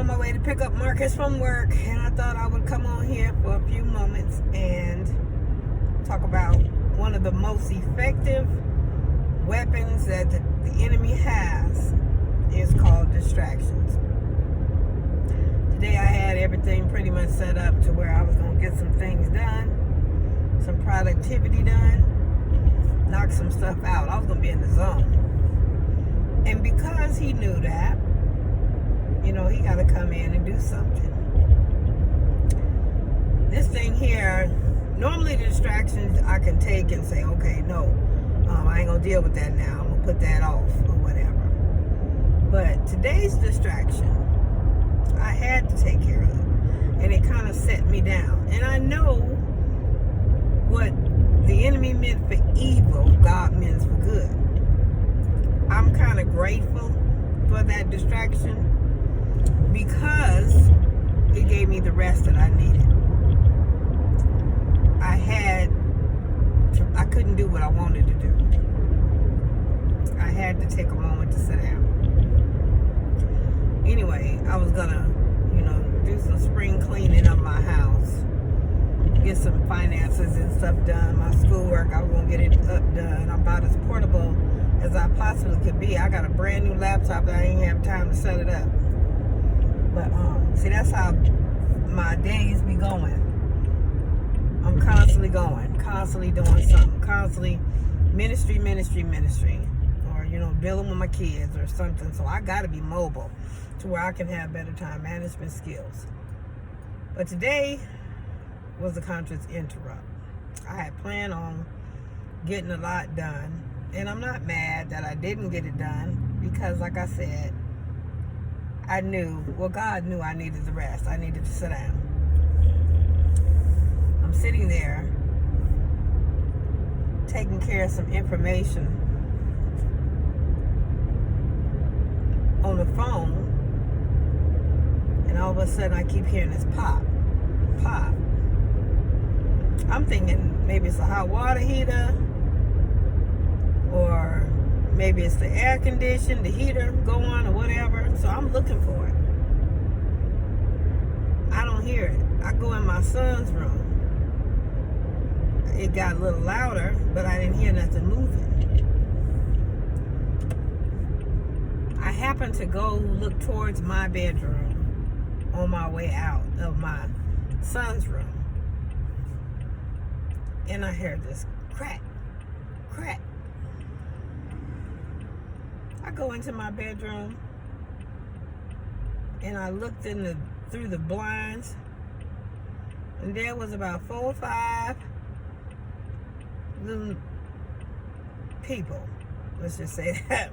on my way to pick up Marcus from work, and I thought I would come on here for a few moments and talk about one of the most effective weapons that the enemy has is called distractions. Today I had everything pretty much set up to where I was going to get some things done, some productivity done, knock some stuff out. I was going to be in the zone. And because he knew that, he got to come in and do something. This thing here, normally the distractions I can take and say, okay, no, I ain't going to deal with that now. I'm going to put that off or whatever. But today's distraction, I had to take care of. And it kind of set me down. And I know what the enemy meant for evil, God meant for good. I'm kind of grateful for that distraction because it gave me the rest that I needed. I couldn't do what I wanted to do. I had to take a moment to sit down. Anyway, I was gonna, do some spring cleaning of my house, get some finances and stuff done, my schoolwork. I was gonna get it up done. I'm about as portable as I possibly could be. I got a brand new laptop that I ain't have time to set it up. But see, that's how my days be going. I'm constantly going, constantly doing something, constantly ministry, or dealing with my kids or something. So I got to be mobile to where I can have better time management skills. But today was a conscious interrupt. I had planned on getting a lot done, and I'm not mad that I didn't get it done because, like I said, God knew I needed the rest. I needed to sit down. I'm sitting there taking care of some information on the phone, and all of a sudden I keep hearing this pop. I'm thinking maybe it's a hot water heater, or maybe it's the air conditioner, the heater going or whatever. So I'm looking for it. I don't hear it. I go in my son's room. It got a little louder, but I didn't hear nothing moving. I happened to go look towards my bedroom on my way out of my son's room. And I heard this crack. I go into my bedroom and I looked through the blinds, and there was about 4 or 5 little people, let's just say that,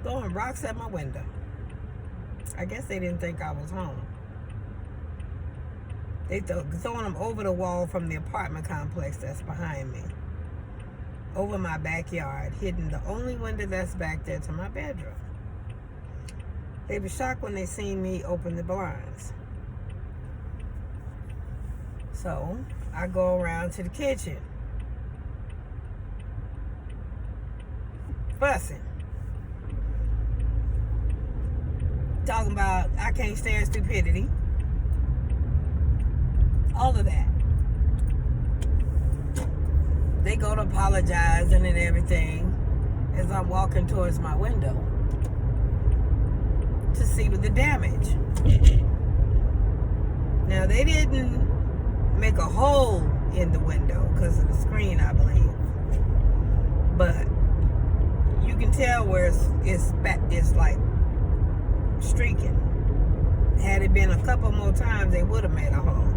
throwing rocks at my window. I guess they didn't think I was home. They throwing them over the wall from the apartment complex that's behind me, over my backyard, hitting the only window that's back there to my bedroom. They were shocked when they seen me open the blinds. So I go around to the kitchen, fussing, talking about I can't stand stupidity, all of that. They go to apologizing and everything as I'm walking towards my window to see the damage. Now, they didn't make a hole in the window because of the screen, I believe. But you can tell where it's like streaking. Had it been a couple more times, they would have made a hole.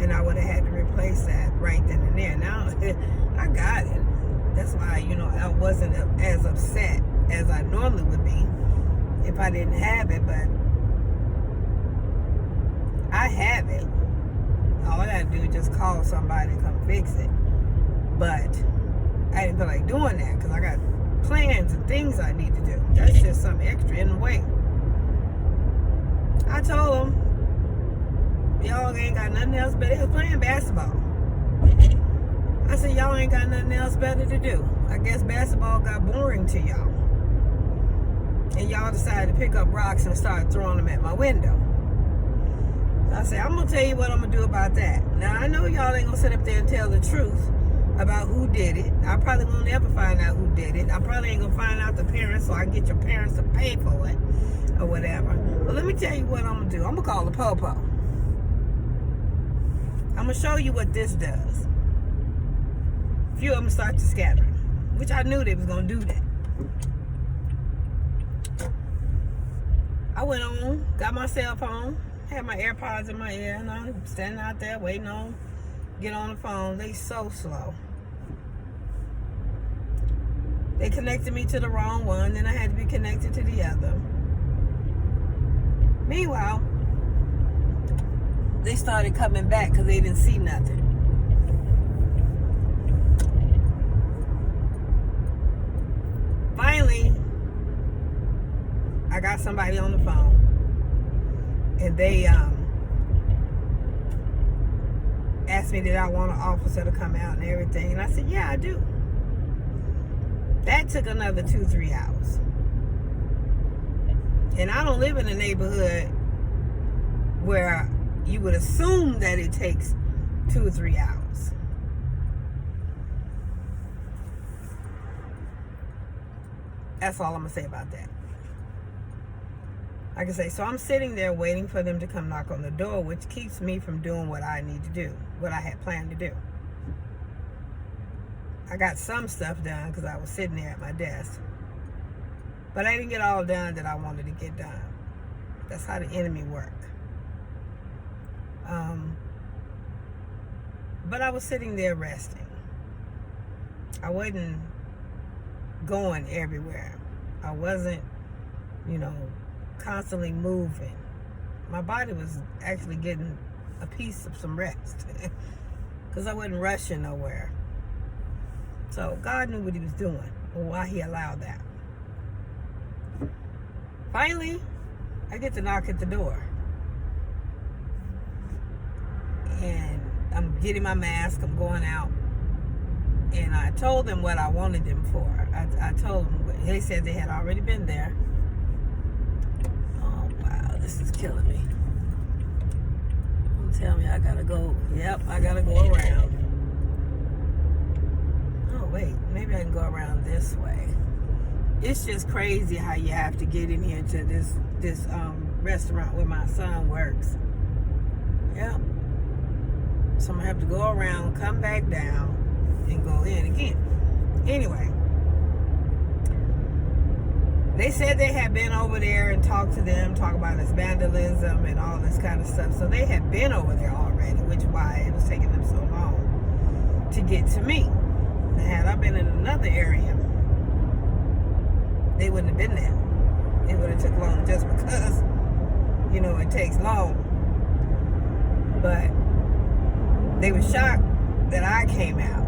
And I would have had to replace that right then and there. Now, I got it. That's why, I wasn't as upset as I normally would be if I didn't have it. But I have it. All I got to do is just call somebody to come fix it. But I didn't feel like doing that because I got plans and things I need to do. That's just something extra in the way. I told them, y'all ain't got nothing else better. They was playing basketball. I said, y'all ain't got nothing else better to do. I guess basketball got boring to y'all. and y'all decided to pick up rocks and start throwing them at my window. So I said, I'm going to tell you what I'm going to do about that. Now, I know y'all ain't going to sit up there and tell the truth about who did it. I probably won't ever find out who did it. I probably ain't going to find out the parents, so I can get your parents to pay for it or whatever. But let me tell you what I'm going to do. I'm going to call the po-po. I'm going to show you what this does. A few of them start to scatter, which I knew they was going to do that. I went on, got my cell phone, had my AirPods in my ear, and I'm standing out there waiting on, get on the phone. They so slow. They connected me to the wrong one, then I had to be connected to the other. Meanwhile, they started coming back because they didn't see nothing. Finally, I got somebody on the phone, and they asked me did I want an officer to come out and everything, and I said, yeah, I do. That took another 2-3 hours. And I don't live in a neighborhood where you would assume that it takes 2 or 3 hours. That's all I'm going to say about that. Like I say, so I'm sitting there waiting for them to come knock on the door, which keeps me from doing what I need to do, what I had planned to do. I got some stuff done because I was sitting there at my desk. But I didn't get all done that I wanted to get done. That's how the enemy works. But I was sitting there resting. I wasn't going everywhere. I wasn't, constantly moving. My body was actually getting a piece of some rest because I wasn't rushing nowhere. So God knew what he was doing or why he allowed that. Finally, I get to knock at the door. And I'm getting my mask, I'm going out. And I told them what I wanted them for. I told them, they said they had already been there. Oh, wow, this is killing me. Don't tell me I gotta go. Yep, I gotta go around. Oh, wait, maybe I can go around this way. It's just crazy how you have to get in here to this restaurant where my son works. Yep. So I'm gonna have to go around, come back down, and go in again. Anyway, they said they had been over there and talked to them, talk about this vandalism and all this kind of stuff. So they had been over there already, which is why it was taking them so long to get to me. Now, had I been in another area, they wouldn't have been there. It would have took long just because, it takes long. But they were shocked that I came out.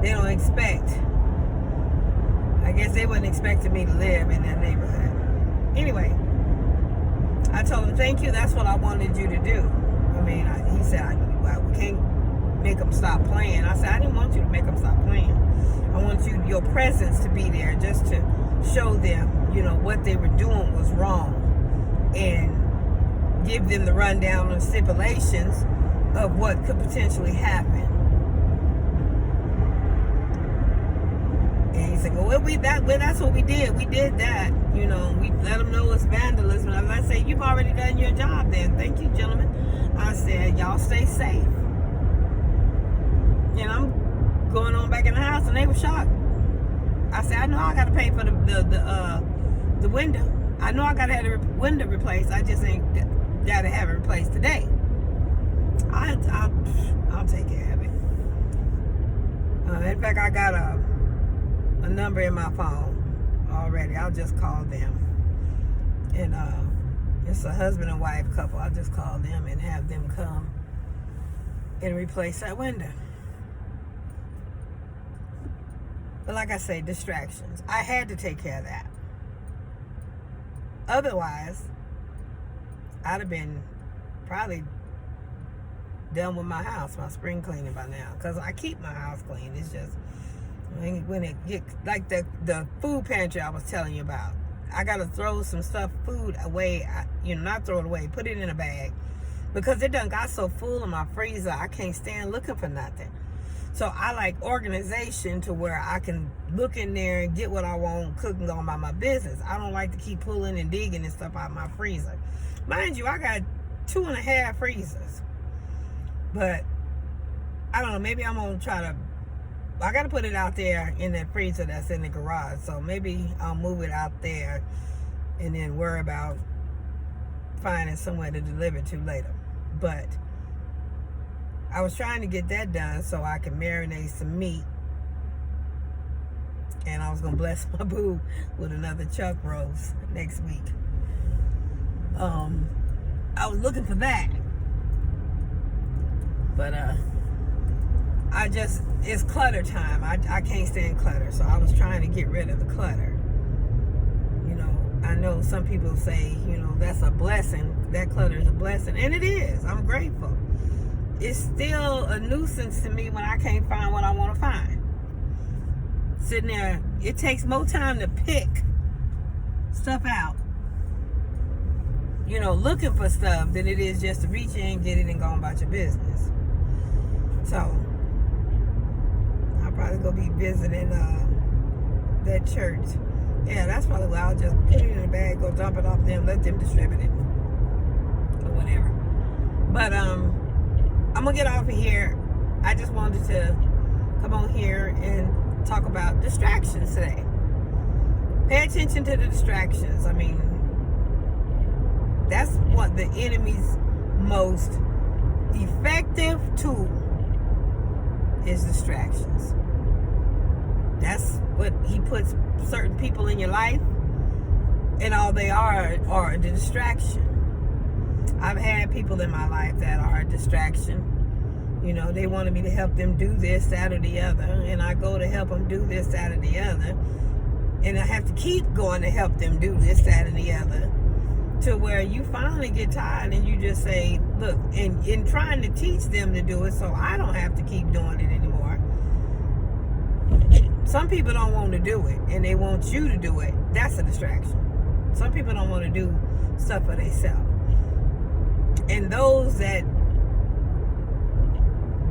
They don't expect. I guess they wasn't expecting me to live in that neighborhood. Anyway, I told him, thank you, that's what I wanted you to do. He said, we can't make them stop playing. I said, I didn't want you to make them stop playing. I want your presence to be there just to show them, what they were doing was wrong. And give them the rundown on stipulations of what could potentially happen. And he said, that's what we did. We did that. We let them know it's vandalism. And I said, you've already done your job then. Thank you, gentlemen. I said, y'all stay safe. And I'm going on back in the house, and they were shocked. I said, I know I got to pay for the window. I know I got to have the window replaced. I just ain't got to have it replaced today. I'll take care of it. In fact, I got a number in my phone already. I'll just call them. And it's a husband and wife couple. I'll just call them and have them come and replace that window. But like I say, distractions. I had to take care of that. Otherwise, I'd have been probably done with my house, my spring cleaning by now. Because I keep my house clean. It's just, When it get like the food pantry I was telling you about, I gotta throw some food away. Not throw it away, put it in a bag, because it done got so full in my freezer. I can't stand looking for nothing. So I like organization to where I can look in there and get what I want, cook and go about my business. I don't like to keep pulling and digging and stuff out of my freezer. Mind you, I got 2.5 freezers, but I don't know. Maybe I'm gonna try to. I got to put it out there in that freezer that's in the garage. So maybe I'll move it out there and then worry about finding somewhere to deliver to later. But I was trying to get that done so I can marinate some meat. And I was going to bless my boo with another chuck roast next week. I was looking for that. But, it's clutter time. I can't stand clutter. So I was trying to get rid of the clutter. I know some people say, that's a blessing. That clutter is a blessing. And it is. I'm grateful. It's still a nuisance to me when I can't find what I want to find. Sitting there, it takes more time to pick stuff out, looking for stuff than it is just to reach in, get it, and go on about your business. So probably gonna be visiting that church. Yeah, that's probably why I'll just put it in a bag, go dump it off them, let them distribute it or whatever. But I'm gonna get off of here. I just wanted to come on here and talk about distractions today. Pay attention to the distractions. I mean, that's what the enemy's most effective tool is, distractions. That's what he puts certain people in your life, and all they are the distraction. I've had people in my life that are a distraction. They wanted me to help them do this, that, or the other, and I go to help them do this, that, or the other, and I have to keep going to help them do this, that, or the other, to where you finally get tired and you just say, look, and in trying to teach them to do it so I don't have to keep doing it anymore. Some people don't want to do it and they want you to do it. That's a distraction. Some people don't want to do stuff for themselves. And those that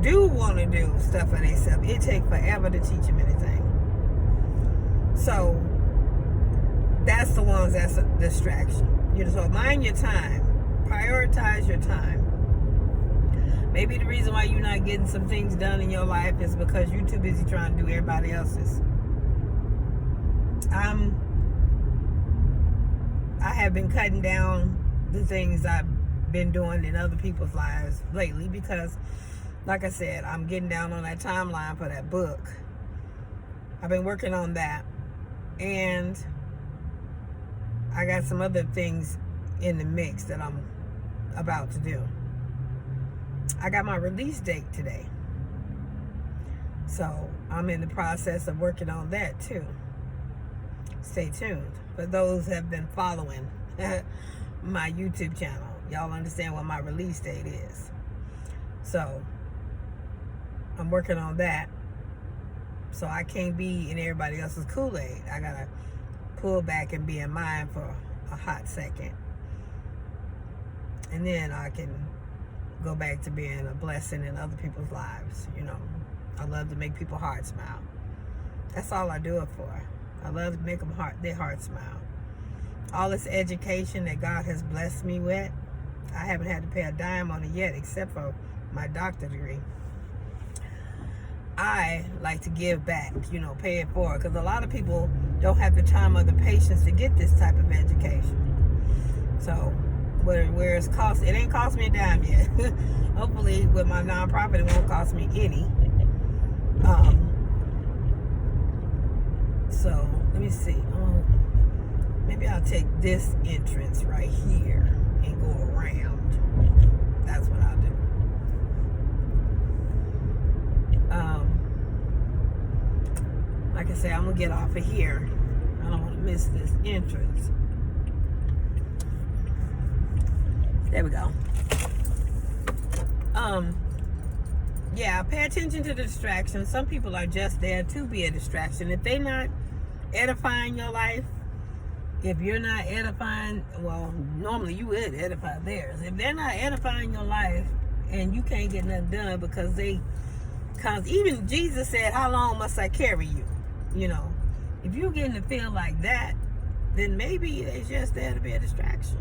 do want to do stuff for themselves, it takes forever to teach them anything. So that's the ones that's a distraction. So mind your time. Prioritize your time. Maybe the reason why you're not getting some things done in your life is because you're too busy trying to do everybody else's. I have been cutting down the things I've been doing in other people's lives lately because, like I said, I'm getting down on that timeline for that book. I've been working on that. And I got some other things in the mix that I'm about to do. I got my release date today. So I'm in the process of working on that too. Stay tuned. For those who have been following my YouTube channel, y'all understand what my release date is. So I'm working on that. So I can't be in everybody else's Kool-Aid. I gotta pull back and be in mine for a hot second. And then I can go back to being a blessing in other people's lives. I love to make people's hearts smile. That's all I do it for. I love to make their hearts smile. All this education that God has blessed me with, I haven't had to pay a dime on it yet, except for my doctorate degree. I like to give back, pay it forward, because a lot of people don't have the time or the patience to get this type of education. So where it's cost, it ain't cost me a dime yet. Hopefully with my nonprofit it won't cost me any. So let me see. Maybe I'll take this entrance right here and go around. That's what I'll do. Like I say, I'm gonna get off of here. I don't want to miss this entrance. There we go. yeah, pay attention to the distractions. Some people are just there to be a distraction. If they're not edifying your life, if you're not edifying, well, normally you would edify theirs. If they're not edifying your life and you can't get nothing done because even Jesus said, how long must I carry you? You know, if you're getting to feel like that, then maybe it's just there to be a distraction.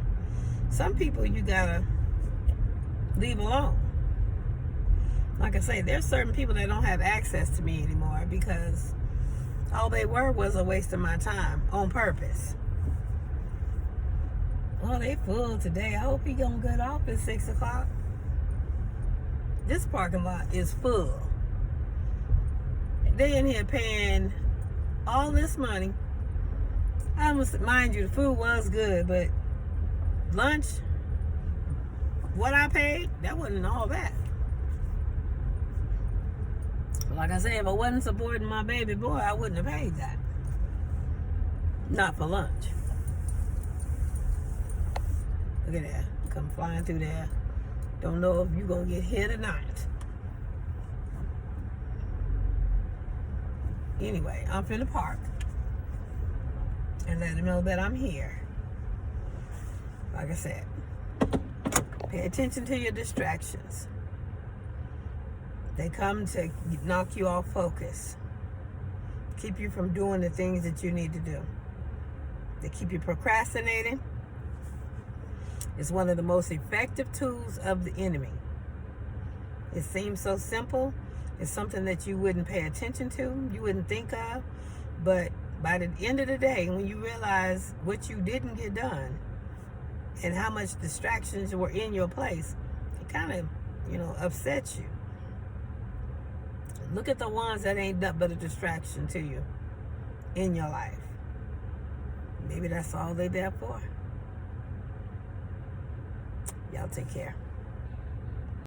Some people you gotta leave alone. Like I say, there's certain people that don't have access to me anymore because all they were was a waste of my time on purpose. Oh, they full today. I hope he gonna get off at 6 o'clock. This parking lot is full. They in here paying all this money. Mind you, the food was good, but lunch, what I paid, that wasn't all that. Like I said, if I wasn't supporting my baby boy, I wouldn't have paid that. Not for lunch. Look at that. Come flying through there. Don't know if you're going to get hit or not. Anyway, I'm finna park and let them know that I'm here. Like I said, pay attention to your distractions. They come to knock you off focus, keep you from doing the things that you need to do. They keep you procrastinating. It's one of the most effective tools of the enemy. It seems so simple. It's something that you wouldn't pay attention to, you wouldn't think of, but by the end of the day, when you realize what you didn't get done and how much distractions were in your place, it kind of, upsets you. Look at the ones that ain't nothing but a distraction to you in your life. Maybe that's all they're there for. Y'all take care.